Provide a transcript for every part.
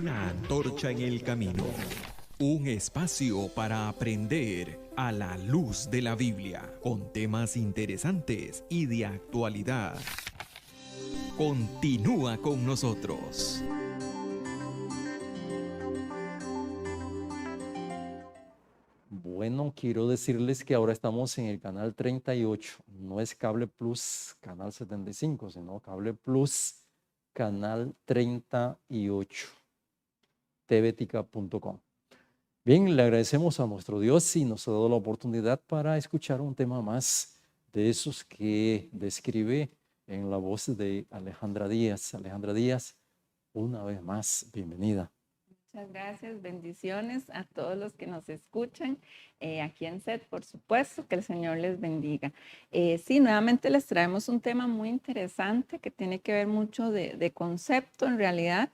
Una antorcha en el camino. Un espacio para aprender a la luz de la Biblia, con temas interesantes y de actualidad. Continúa con nosotros. Bueno, quiero decirles que ahora estamos en el canal 38. No es Cable Plus, canal 75, sino Cable Plus, canal 38, tvtica.com. Bien, le agradecemos a nuestro Dios y nos ha dado la oportunidad para escuchar un tema más de esos que describe en la voz de Alejandra Díaz. Alejandra Díaz, una vez más, bienvenida. Muchas gracias, bendiciones a todos los que nos escuchan, aquí en SET, por supuesto, que el Señor les bendiga. Sí, nuevamente les traemos un tema muy interesante que tiene que ver mucho de concepto en realidad,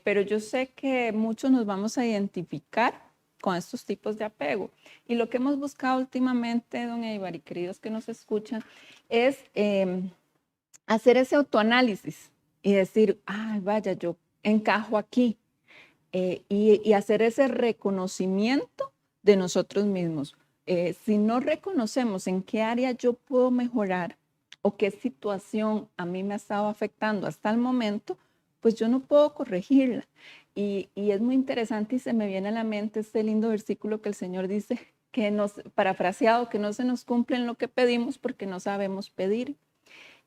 pero yo sé que muchos nos vamos a identificar con estos tipos de apego. Y lo que hemos buscado últimamente, don Eibar y queridos que nos escuchan, es hacer ese autoanálisis y decir, ay, vaya, yo encajo aquí. Y hacer ese reconocimiento de nosotros mismos. Si no reconocemos en qué área yo puedo mejorar o qué situación a mí me ha estado afectando hasta el momento, pues yo no puedo corregirla. Y es muy interesante y se me viene a la mente este lindo versículo que el Señor dice, que nos, parafraseado, que no se nos cumple en lo que pedimos porque no sabemos pedir.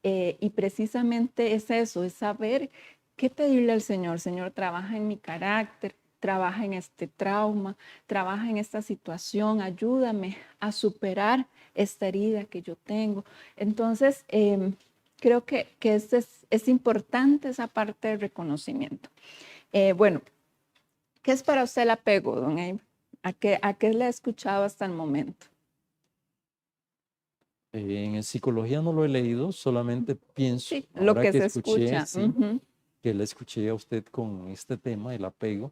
Y precisamente es eso, es saber qué pedirle al Señor. Señor, trabaja en mi carácter, trabaja en este trauma, trabaja en esta situación, ayúdame a superar esta herida que yo tengo. Entonces, creo que es importante esa parte del reconocimiento. Bueno, ¿qué es para usted el apego, don Eibar? ¿A qué le ha escuchado hasta el momento? En psicología no lo he leído, solamente pienso, Sí, lo ahora que que se escuché, escucha. sí, que le escuché a usted con este tema, el apego.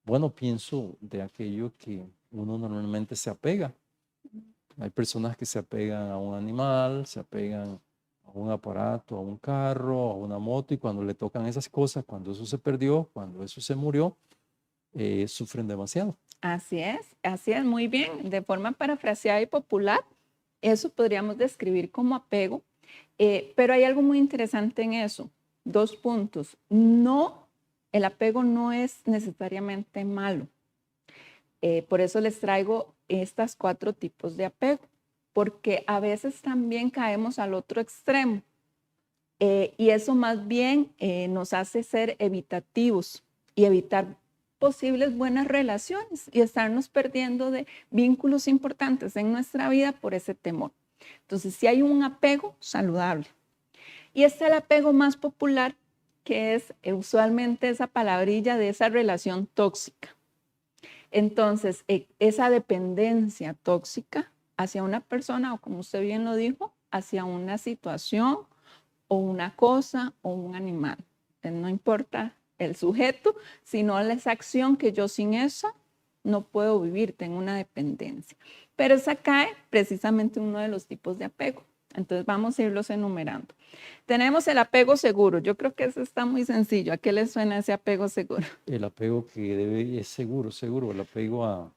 Bueno, pienso de aquello que uno normalmente se apega. Hay personas que se apegan a un animal, se apegan a un aparato, a un carro, a una moto, y cuando le tocan esas cosas, cuando eso se perdió, cuando eso se murió, sufren demasiado. Así es, muy bien. De forma parafraseada y popular, eso podríamos describir como apego, pero hay algo muy interesante en eso. 2 puntos. No, el apego no es necesariamente malo. Por eso les traigo estas 4 tipos de apego, porque a veces también caemos al otro extremo y eso más bien nos hace ser evitativos y evitar posibles buenas relaciones y estarnos perdiendo de vínculos importantes en nuestra vida por ese temor. Entonces, si hay un apego saludable. Y este es el apego más popular, que es usualmente esa palabrilla de esa relación tóxica. Entonces, esa dependencia tóxica hacia una persona, o como usted bien lo dijo, hacia una situación o una cosa o un animal. No importa el sujeto, sino esa acción que yo sin esa no puedo vivir, tengo una dependencia. Pero esa cae precisamente uno de los tipos de apego. Entonces vamos a irlos enumerando. Tenemos el apego seguro. Yo creo que eso está muy sencillo. ¿A qué le suena ese apego seguro? El apego que debe es seguro, seguro, el apego a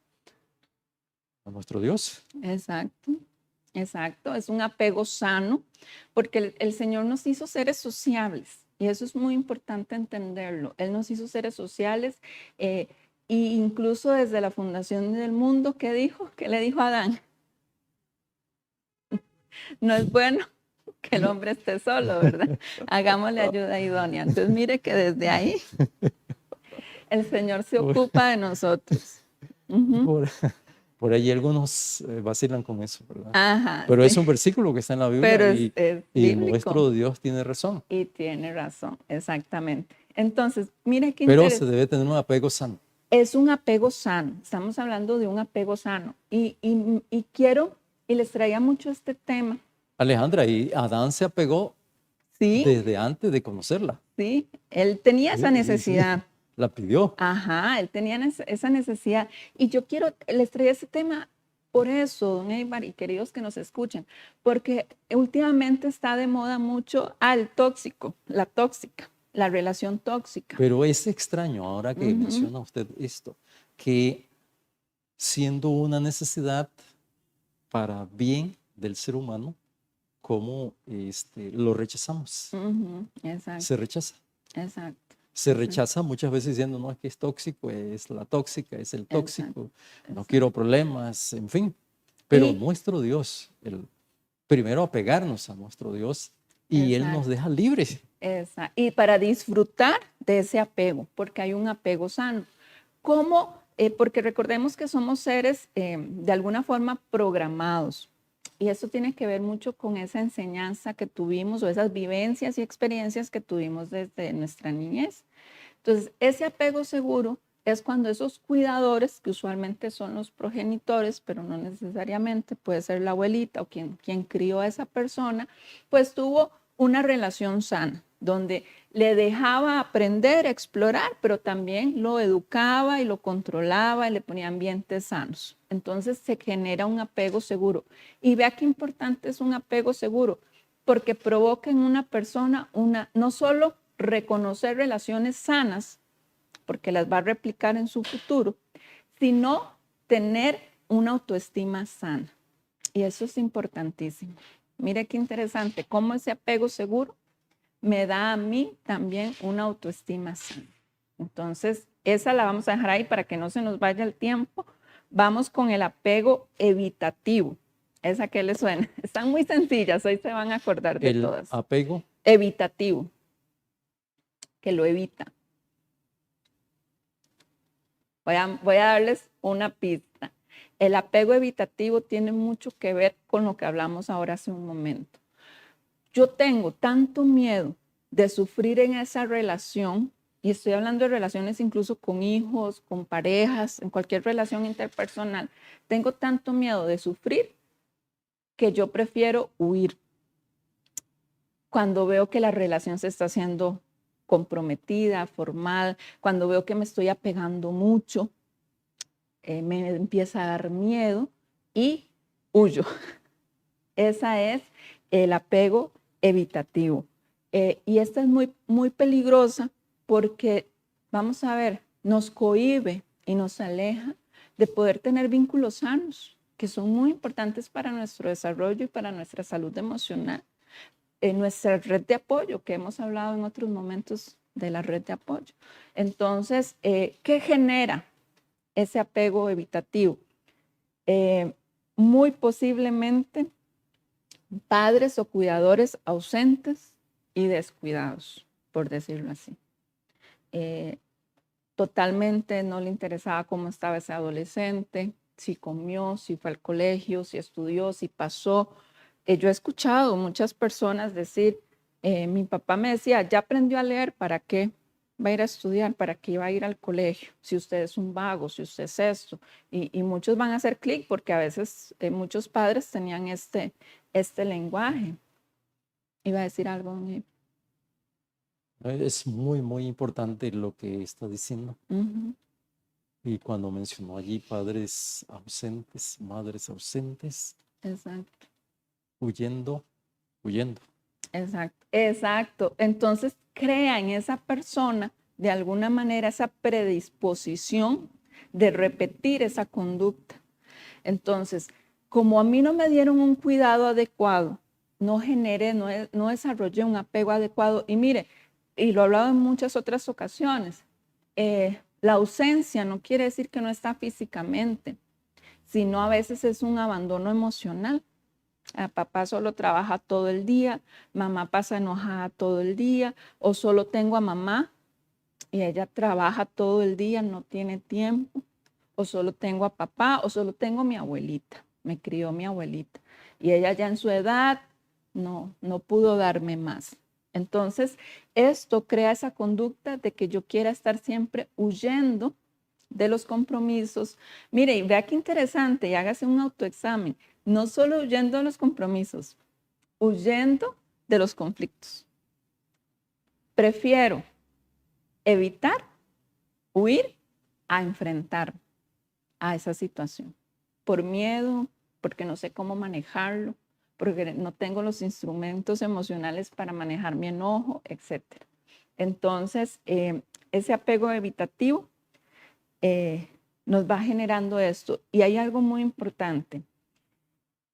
nuestro Dios. Exacto, exacto. Es un apego sano porque el Señor nos hizo seres sociables y eso es muy importante entenderlo. Él nos hizo seres sociales e incluso desde la fundación del mundo, ¿qué dijo? ¿Qué le dijo a Adán? No es bueno que el hombre esté solo, ¿verdad? Hagámosle ayuda idónea. Entonces mire que desde ahí el Señor se ocupa de nosotros. Por, por ahí algunos vacilan con eso, ¿verdad? Ajá, Pero es sí. un versículo que está en la Pero Biblia es y bíblico. nuestro Dios tiene razón. Y tiene razón, exactamente. Entonces, mire qué Pero se interesante. debe tener un apego sano. Es un apego sano. Estamos hablando de un apego sano. Y quiero, y les traía mucho este tema. Alejandra, y Adán se apegó Sí, desde antes de conocerla. sí, él tenía esa Sí, sí, necesidad. la pidió. Ajá, él tenía esa necesidad. Y yo quiero, les traía ese tema por eso, don Eibar y queridos que nos escuchan, porque últimamente está de moda mucho al tóxico, la tóxica. la relación tóxica. Pero es extraño ahora que menciona usted esto, que siendo una necesidad para bien del ser humano, cómo lo rechazamos. Exacto. Se rechaza. Exacto. Se rechaza muchas veces diciendo, no, es que es tóxico, es la tóxica, es el tóxico, no Exacto. quiero problemas, en fin. Pero nuestro Dios, primero apegarnos a nuestro Dios y Él nos deja libres. Exacto. Y para disfrutar de ese apego, porque hay un apego sano. ¿Cómo? Porque recordemos que somos seres de alguna forma programados. Y eso tiene que ver mucho con esa enseñanza que tuvimos o esas vivencias y experiencias que tuvimos desde nuestra niñez. Entonces, ese apego seguro es cuando esos cuidadores, que usualmente son los progenitores, pero no necesariamente, puede ser la abuelita o quien crió a esa persona, pues tuvo una relación sana, donde le dejaba aprender, explorar, pero también lo educaba y lo controlaba y le ponía ambientes sanos. Entonces se genera un apego seguro. Y vea qué importante es un apego seguro, porque provoca en una persona no solo reconocer relaciones sanas, porque las va a replicar en su futuro, sino tener una autoestima sana. Y eso es importantísimo. Mire qué interesante, cómo ese apego seguro me da a mí también una autoestima sana. Entonces, esa la vamos a dejar ahí para que no se nos vaya el tiempo. Vamos con el apego evitativo. ¿Esa qué le suena? Están muy sencillas, hoy se van a acordar de todas. El apego evitativo, que lo evita. Voy a darles una pista. El apego evitativo tiene mucho que ver con lo que hablamos ahora hace un momento. Yo tengo tanto miedo de sufrir en esa relación, y estoy hablando de relaciones incluso con hijos, con parejas, en cualquier relación interpersonal, tengo tanto miedo de sufrir que yo prefiero huir cuando veo que la relación se está haciendo comprometida, formal, cuando veo que me estoy apegando mucho, me empieza a dar miedo y huyo. Esa es el apego evitativo. Y esta es muy, muy peligrosa porque, vamos a ver, nos cohíbe y nos aleja de poder tener vínculos sanos, que son muy importantes para nuestro desarrollo y para nuestra salud emocional. Nuestra red de apoyo, que hemos hablado en otros momentos de la red de apoyo. Entonces, ¿qué genera ese apego evitativo? Muy posiblemente padres o cuidadores ausentes y descuidados, por decirlo así. Totalmente no le interesaba cómo estaba ese adolescente, si comió, si fue al colegio, si estudió, si pasó. Yo he escuchado muchas personas decir, mi papá me decía, ya aprendió a leer, ¿para qué va a ir a estudiar? ¿Para qué va a ir al colegio? Si usted es un vago, si usted es esto. Y muchos van a hacer clic porque a veces muchos padres tenían este lenguaje. Iba a decir algo. es muy, muy importante lo que está diciendo. Uh-huh. Y cuando mencionó allí padres ausentes, madres ausentes, Exacto. huyendo. Exacto, exacto. Entonces crea en esa persona de alguna manera esa predisposición de repetir esa conducta. Entonces, como a mí no me dieron un cuidado adecuado, no desarrollé un apego adecuado. Y mire, y lo he hablado en muchas otras ocasiones, la ausencia no quiere decir que no está físicamente, sino a veces es un abandono emocional. Papá solo trabaja todo el día, mamá pasa enojada todo el día, o solo tengo a mamá y ella trabaja todo el día, no tiene tiempo, o solo tengo a papá, o solo tengo a mi abuelita, me crió mi abuelita, y ella ya en su edad no pudo darme más. Entonces, esto crea esa conducta de que yo quiera estar siempre huyendo de los compromisos. Mire, y vea qué interesante, y hágase un autoexamen. No solo huyendo de los compromisos, huyendo de los conflictos. Prefiero evitar, huir, a enfrentar a esa situación. Por miedo, porque no sé cómo manejarlo, porque no tengo los instrumentos emocionales para manejar mi enojo, etc. Entonces, ese apego evitativo nos va generando esto. Y hay algo muy importante.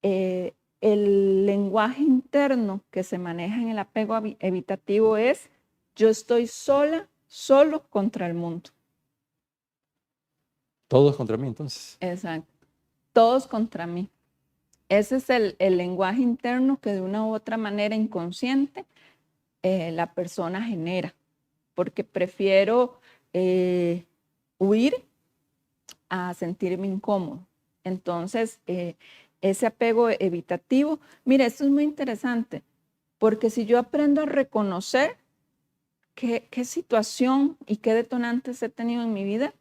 El lenguaje interno que se maneja en el apego evitativo es: yo estoy sola, solo contra el mundo. Todos contra mí, entonces. Exacto. Todos contra mí. Ese es el lenguaje interno que de una u otra manera inconsciente la persona genera, porque prefiero huir a sentirme incómodo. Entonces, ese apego evitativo, mira, esto es muy interesante, porque si yo aprendo a reconocer qué situación y qué detonantes he tenido en mi vida,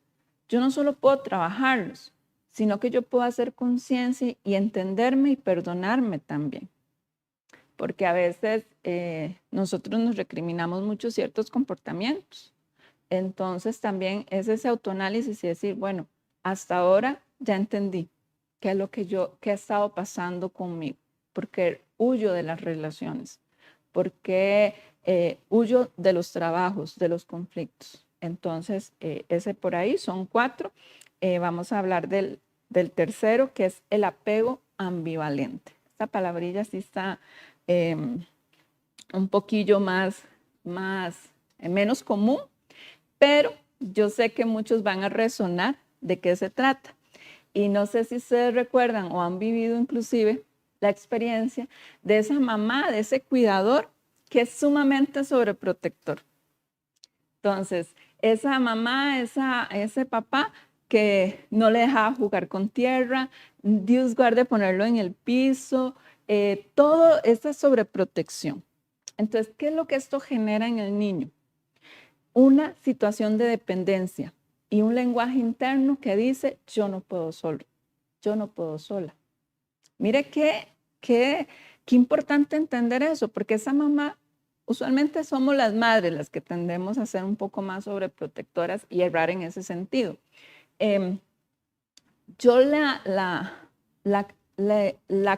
yo no solo puedo trabajarlos, sino que yo puedo hacer conciencia y entenderme y perdonarme también. Porque a veces nosotros nos recriminamos mucho ciertos comportamientos. Entonces también es ese autoanálisis y decir, bueno, hasta ahora ya entendí qué es lo que qué ha estado pasando conmigo, porque huyo de las relaciones, porque huyo de los trabajos, de los conflictos. Entonces, ese por ahí son 4. Vamos a hablar del tercero, que es el apego ambivalente. Esta palabrilla sí está un poquillo menos común, pero yo sé que muchos van a resonar de qué se trata. Y no sé si ustedes recuerdan o han vivido inclusive la experiencia de esa mamá, de ese cuidador que es sumamente sobreprotector. Entonces, esa mamá, ese papá que no le dejaba jugar con tierra, Dios guarde ponerlo en el piso, todo esa sobreprotección. Entonces, ¿qué es lo que esto genera en el niño? Una situación de dependencia y un lenguaje interno que dice, yo no puedo solo, yo no puedo sola. Mire qué importante entender eso, porque esa mamá, usualmente somos las madres las que tendemos a ser un poco más sobreprotectoras y errar en ese sentido. Yo la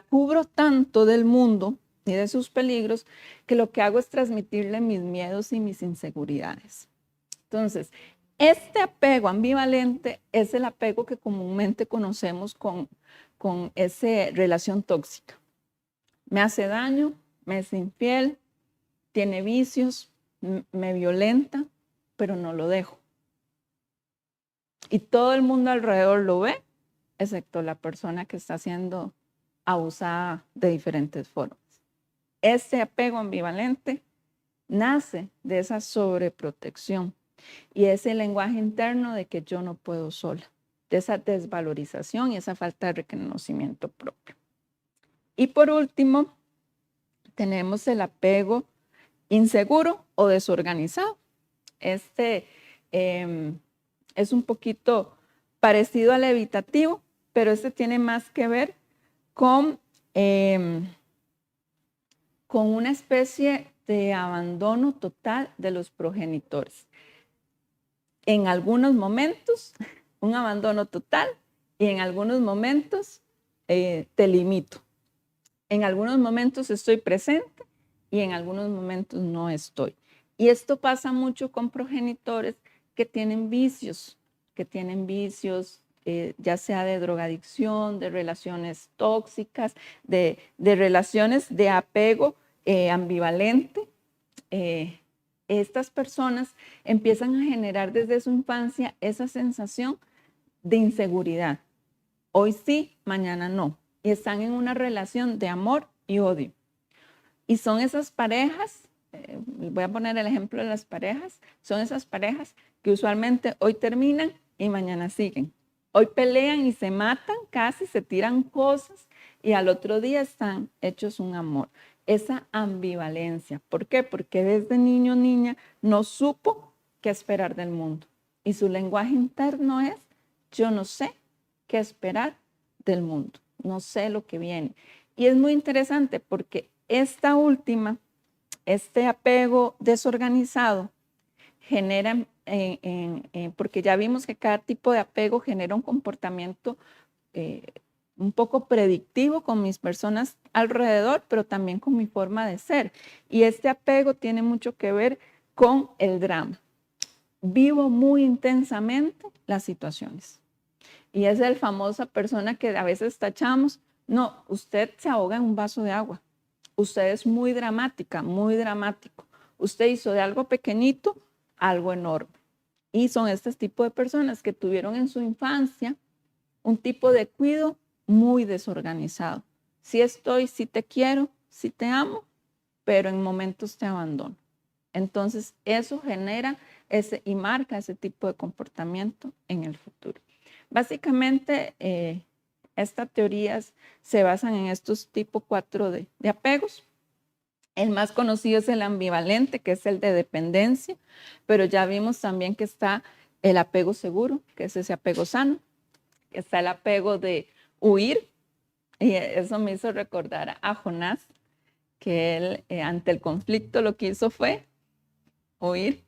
cubro tanto del mundo y de sus peligros que lo que hago es transmitirle mis miedos y mis inseguridades. Entonces, este apego ambivalente es el apego que comúnmente conocemos con esa relación tóxica. Me hace daño, me es infiel, tiene vicios, me violenta, pero no lo dejo. Y todo el mundo alrededor lo ve, excepto la persona que está siendo abusada de diferentes formas. Este apego ambivalente nace de esa sobreprotección y ese lenguaje interno de que yo no puedo sola, de esa desvalorización y esa falta de reconocimiento propio. Y por último, tenemos el apego inseguro o desorganizado. Este es un poquito parecido al evitativo, pero este tiene más que ver con una especie de abandono total de los progenitores. En algunos momentos, un abandono total, y en algunos momentos te limito. En algunos momentos estoy presente y en algunos momentos no estoy. Y esto pasa mucho con progenitores que tienen vicios, ya sea de drogadicción, de relaciones tóxicas, de relaciones de apego ambivalente. Estas personas empiezan a generar desde su infancia esa sensación de inseguridad. Hoy sí, mañana no. Y están en una relación de amor y odio. Y son esas parejas, voy a poner el ejemplo de las parejas, son esas parejas que usualmente hoy terminan y mañana siguen. Hoy pelean y se matan, casi se tiran cosas y al otro día están hechos un amor. Esa ambivalencia. ¿Por qué? Porque desde niño o niña no supo qué esperar del mundo. Y su lenguaje interno es, yo no sé qué esperar del mundo. No sé lo que viene. Y es muy interesante porque esta última, este apego desorganizado, genera, porque ya vimos que cada tipo de apego genera un comportamiento un poco predictivo con mis personas alrededor, pero también con mi forma de ser. Y este apego tiene mucho que ver con el drama. Vivo muy intensamente las situaciones. Y es la famosa persona que a veces tachamos, no, usted se ahoga en un vaso de agua. Usted es muy dramática, muy dramático. Usted hizo de algo pequeñito algo enorme. Y son este tipo de personas que tuvieron en su infancia un tipo de cuidado muy desorganizado. Sí estoy, sí te quiero, sí te amo, pero en momentos te abandono. Entonces eso genera y marca ese tipo de comportamiento en el futuro. Básicamente, estas teorías se basan en estos tipos 4 de apegos. El más conocido es el ambivalente, que es el de dependencia, pero ya vimos también que está el apego seguro, que es ese apego sano. Está el apego de huir, y eso me hizo recordar a Jonás, que él ante el conflicto lo que hizo fue huir.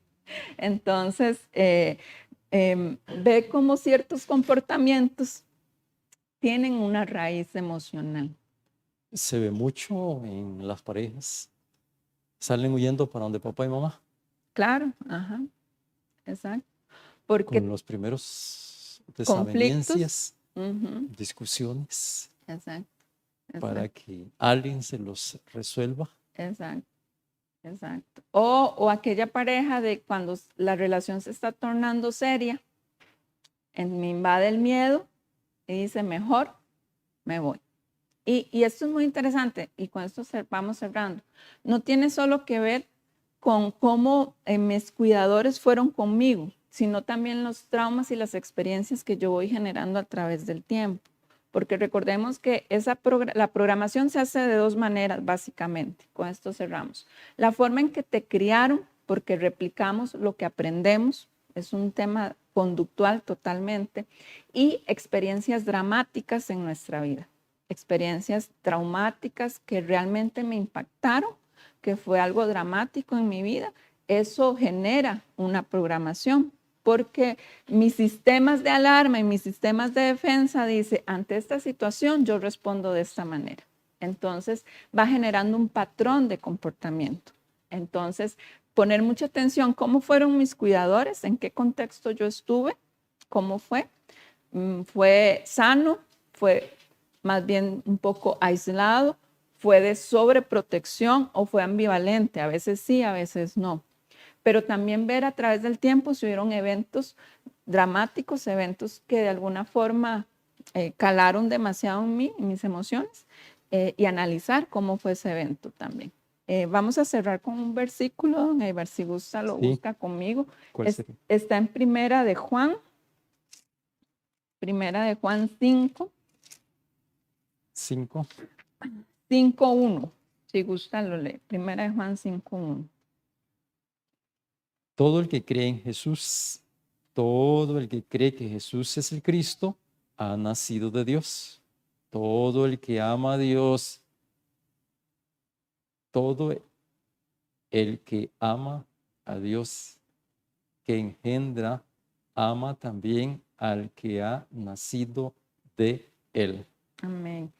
Entonces, ve cómo ciertos comportamientos tienen una raíz emocional. Se ve mucho en las parejas. Salen huyendo para donde papá y mamá. Claro, ajá, exacto. Porque Con los primeros conflictos, desavenencias, discusiones, exacto, para que alguien se los resuelva. exacto, exacto. O aquella pareja de cuando la relación se está tornando seria, me invade el miedo y dice, mejor me voy. Y esto es muy interesante, y con esto vamos cerrando. No tiene solo que ver con cómo mis cuidadores fueron conmigo, sino también los traumas y las experiencias que yo voy generando a través del tiempo. Porque recordemos que la programación se hace de 2 maneras, básicamente. Con esto cerramos. La forma en que te criaron, porque replicamos lo que aprendemos, es un tema conductual totalmente, y experiencias dramáticas en nuestra vida. Experiencias traumáticas que realmente me impactaron, que fue algo dramático en mi vida. Eso genera una programación, porque mis sistemas de alarma y mis sistemas de defensa dice, ante esta situación yo respondo de esta manera. Entonces va generando un patrón de comportamiento. Entonces, poner mucha atención, ¿cómo fueron mis cuidadores? ¿En qué contexto yo estuve? ¿Cómo fue? ¿Fue sano? ¿Fue más bien un poco aislado? ¿Fue de sobreprotección o fue ambivalente? A veces sí, a veces no. Pero también ver a través del tiempo si hubieron eventos dramáticos, eventos que de alguna forma calaron demasiado en mí, en mis emociones, y analizar cómo fue ese evento también. Vamos a cerrar con un versículo, si gusta lo busca conmigo. Está en Primera de Juan 5. 5:1. Si gusta lo lee. Primera de Juan 5:1. Todo el que cree en Jesús, todo el que cree que Jesús es el Cristo, ha nacido de Dios. Todo el que ama a Dios, todo el que ama a Dios, que engendra, ama también al que ha nacido de Él. Amén.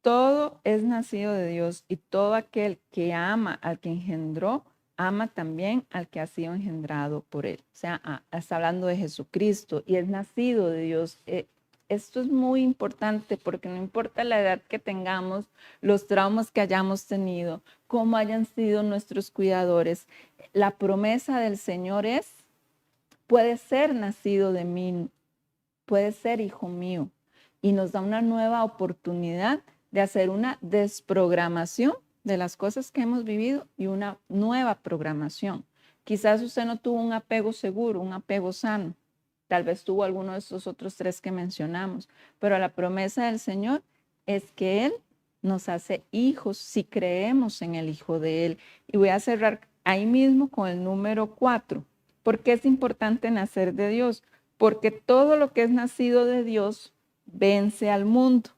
Todo es nacido de Dios, y todo aquel que ama al que engendró, ama también al que ha sido engendrado por él. O sea, está hablando de Jesucristo y es nacido de Dios. Esto es muy importante porque no importa la edad que tengamos, los traumas que hayamos tenido, cómo hayan sido nuestros cuidadores, la promesa del Señor es, puede ser nacido de mí, puede ser hijo mío, y nos da una nueva oportunidad de hacer una desprogramación de las cosas que hemos vivido y una nueva programación. Quizás usted no tuvo un apego seguro, un apego sano. Tal vez tuvo alguno de estos otros 3 que mencionamos, pero la promesa del Señor es que Él nos hace hijos si creemos en el Hijo de Él. Y voy a cerrar ahí mismo con el número 4. ¿Por qué es importante nacer de Dios? Porque todo lo que es nacido de Dios vence al mundo.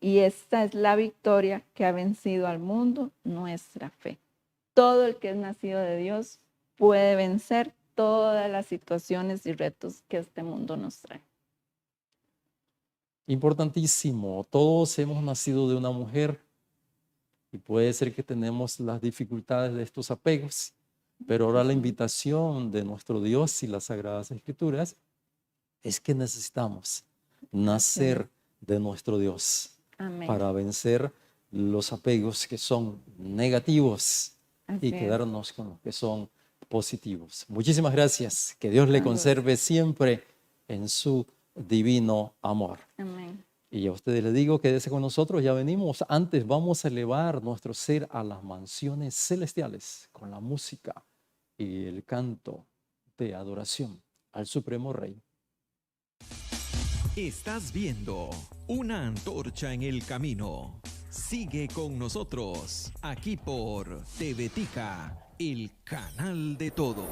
Y esta es la victoria que ha vencido al mundo, nuestra fe. Todo el que es nacido de Dios puede vencer todas las situaciones y retos que este mundo nos trae. Importantísimo, todos hemos nacido de una mujer y puede ser que tenemos las dificultades de estos apegos, Pero ahora la invitación de nuestro Dios y las Sagradas Escrituras es que necesitamos nacer de nuestro Dios Amén. para vencer los apegos que son negativos Así y es. quedarnos con los que son positivos. Muchísimas gracias. Que Dios le Salud. conserve siempre en su divino amor. Amén. Y a ustedes les digo, quédese con nosotros, ya venimos. Antes vamos a elevar nuestro ser a las mansiones celestiales con la música y el canto de adoración al Supremo Rey. Estás viendo una antorcha en el camino. Sigue con nosotros aquí por TV Tica, el canal de todos.